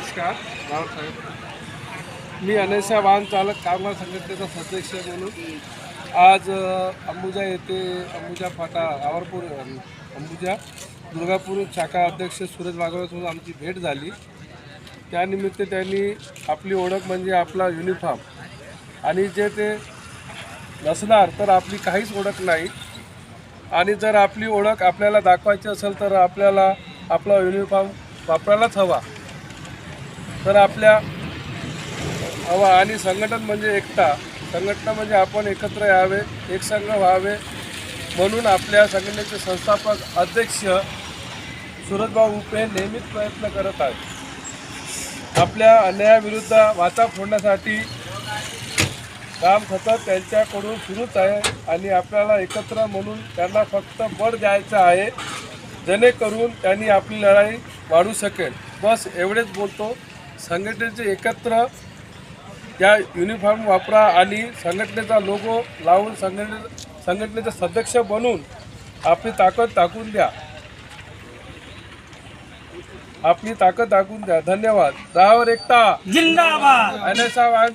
नमस्कार रावसाहेब, मी अनेसा वाहन चालक कारभार संघटनेचा सदस्य म्हणून आज अंबुजा येथे अंबुजा फाटा आवारपूर अंबुजा दुर्गापूर शाखा अध्यक्ष सुरेश वाघोळेसोबत आमची भेट झाली। त्यानिमित्त त्यांनी आपली ओळख म्हणजे आपला युनिफॉर्म आणि जे ते नसणार तर आपली काहीच ओळख नाही आणि जर आपली ओळख आपल्याला दाखवायची असेल तर आपल्याला आपला युनिफॉर्म वापरायलाच हवा। तर आपल्या हवा आणि संघटन म्हणजे एकता, संघटना म्हणजे आपण एकत्र यावे, एकसंघ व्हावे म्हणून आपल्या संघटनेचे संस्थापक अध्यक्ष सुरजभाऊ उपे नेहमीच प्रयत्न करत आहेत। आपल्या अन्यायाविरुद्ध वाचा फोडण्यासाठी काम सतत त्यांच्याकडून सुरूच आहे आणि आपल्याला एकत्र म्हणून त्यांना फक्त बळ द्यायचं आहे जेणेकरून त्यांनी आपली लढाई वाढू शकेल। बस एवढेच बोलतो। संघटनेचे एकत्र या युनिफॉर्म वापरा आणि संघटनेचा लोगो लावून संघटनेचे सदस्य बनून आपली ताकद दाखवून द्या, आपली ताकद दाखवून द्या। धन्यवाद। राहावर एकता जिंदाबाद। अनेसा वाहन